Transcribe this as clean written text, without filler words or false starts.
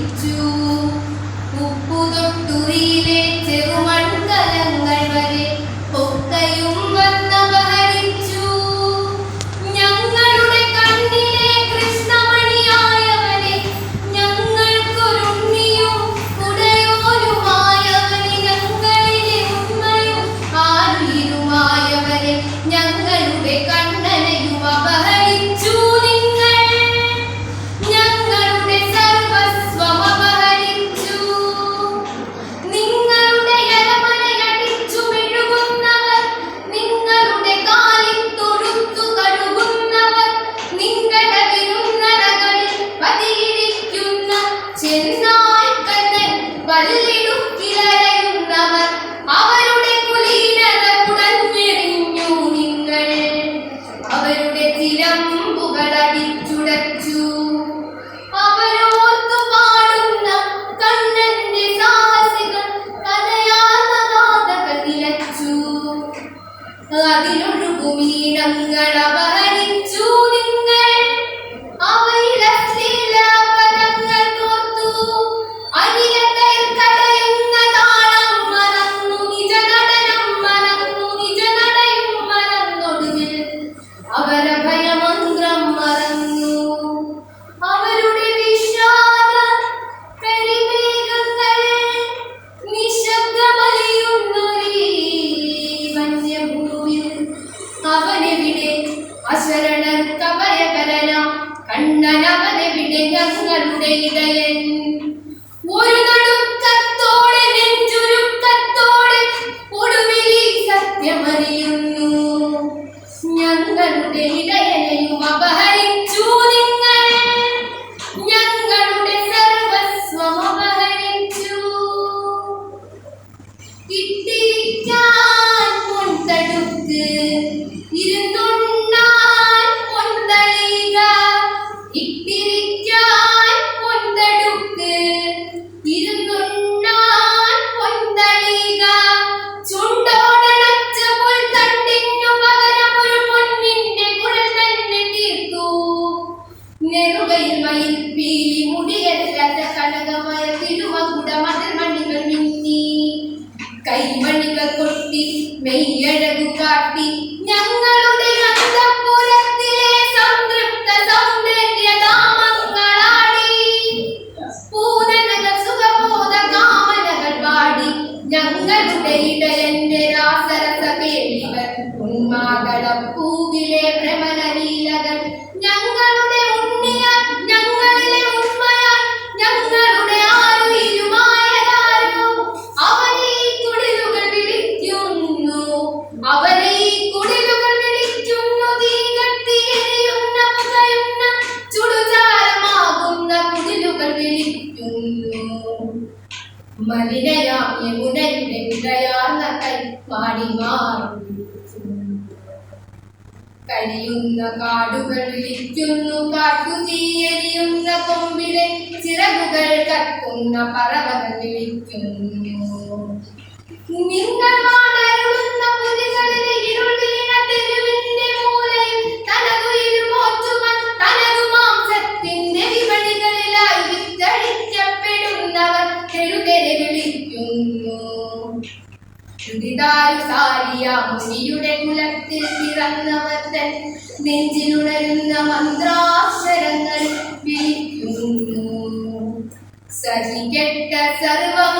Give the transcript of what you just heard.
അപഹരിച്ചു. ഉപ്പുതൊട്ടുറിയിലെ ചെറുമൺകലങ്ങൾ വരെ ഒക്കെയും വന്നപഹരിച്ചു. ഞങ്ങളുടെ കണ്ണിലെ കൃഷ്ണമണിയായവനെ, ഞങ്ങൾക്കൊരുണ്ണിയും ഉടയോനുമായവനെ, ഞങ്ങളിലെ ഉമ്മയും ആരുയിരുമായവനെ, ഞങ്ങളുടെ കണ്ണനെയും അപഹരിച്ചു. നിങ്ങൾ ഞങ്ങളുടെ സർവസ്വം അപഹരിച്ചു. നിങ്ങളുടെ അരമനയടിച്ചു മെഴുകുന്നവർ, നിങ്ങളുടെ കാലിൽ തൊഴുത്തു കഴുകുന്നവർ, നിങ്ങളുടെ വിരുന്നറകളിൽ പതിയിരിക്കുന്ന ചെന്നായ്ക്കണ്ണൻ പല്ലിടുക്കിലരയുന്നവർ, അവരുടെ കുലീനത കുടഞ്ഞെറിഞ്ഞു. നിങ്ങൾ അവരുടെ ചിലമ്പുകൾ അടിച്ചുടച്ചു. അവരോർത്തു പാടുന്ന കണ്ണന്റെ സാഹസികൾ കലയാർന്ന ഗാഥകൾ നിലച്ചു. അതിലൊഴുകുമീനങ്ങൾ അപഹരിച്ചു. നിങ്ങൾ അവയിൽ അശ്ലീലപദങ്ങൾ കോർത്തു. അരിയക്കയിൽ കടയുന്ന താളം മറന്നു, നിജനടനം മറന്നു, നിജനടയും മറന്നൊടുവിൽ അവരഭയമന്ത്രം മറന്നു. അവരുടെ വിഷാദ കരിമേഘങ്ങൾ നിശബ്ദമലിയുന്നൊരീ വന്യഭൂമിയിൽ അവനെവിടെ അശരണർക്കഭയകരന കണ്ണനവനെവിടെ ഞങ്ങളുടെ ഇടയൻ. ഒരു നടുക്കത്തോടെ നെഞ്ചുരുക്കത്തോടെ ഒടുവിൽ ഈ സത്യമറിയുന്നു. ഞങ്ങളുടെ ഇടയനെയും അപഹരിച്ചു. നിങ്ങൾ ഞങ്ങളുടെ സർവസ്വം അപഹരിച്ചു. ഇട്ടിരിക്കാൻ പൊൻതടുക്ക്, ഇരുന്നുണ്ണാൻ പൊൻതളിക. ഇട്ടിരിക്കാൻ പൊൻതടുക്ക്, ഇരുന്നുണ്ണാൻ പൊൻതളിക. ചുണ്ടോടണച്ച പുൽത്തണ്ടിനു പകരം ഒരു പൊന്നിന്റെ കുഴൽ തന്നെ തീർത്തു. നെറുകയിൽ മയിൽപ്പീലി, മുടിയല്ലാത്ത കനകമയ തിരുമകുട മതിൽമണികൾ മിന്നി. കൈമണികൾ കൊട്ടി മെയ്യഴകു കാട്ടി ഞങ്ങളുടെ അന്തഃപുരത്തിലെ സംതൃപ്ത സൗന്ദര്യധാമങ്ങളാടി. പൂതനകൾ സുഖബോധ കാമനകൾ പാടി ഞങ്ങളുടെ ഇടയന്റെ രാസരസ കേളികൾ, ഉന്മാദള പൂവിലെ ഭ്രമണലീലകൾ. ഞങ്ങളുടെ ഉണ്ണിയാൽ, ഞങ്ങളിലെ ഉണ്മയാൽ, ഞങ്ങളുടെ ആരുയിരുമായതാരോ അവനെ ഈ കുടിലുകൾ വിളിക്കുന്നു. അവനെ ഈ കുടിലുകൾ വിളിക്കുന്നു. തീ കത്തിയെരിയുന്ന പുകയുന്ന ചുടുചാരമാകുന്ന കുടിലുകൾ വിളിക്കുന്നു. മലിനയാം യമുനയുടെ വിടയാർന്ന കൈ മാടി മാറി കരിയുന്ന കാടുകൾ വിളിക്കുന്നു. കാട്ടുതീയെരിയുന്ന കൊമ്പിലെ ചിറകുകൾ കത്തുന്ന പറവകൾ വിളിക്കുന്നു. നിങ്ങൾ വാണരുളുന്ന പുലികളിലെ ഇരുൾ വീണ തെരുവിന്റെ മൂലയിൽ തനതുയിരുമോറ്റുവാൻ തനതു മാംസത്തിന്റെ വിപണികളിലായി വിറ്റഴിക്കപ്പെടുന്നവർ തെരുതെരെ വിളിക്കുന്നു. ചുരിദാരുസാരിയ മുനിയുടെ കുലത്തിൽ പിറന്നവർ തൻ നെഞ്ചിലുണരുന്ന മന്ത്രാക്ഷരങ്ങൾ വിളിക്കുന്നു. സരികെട്ട സർവം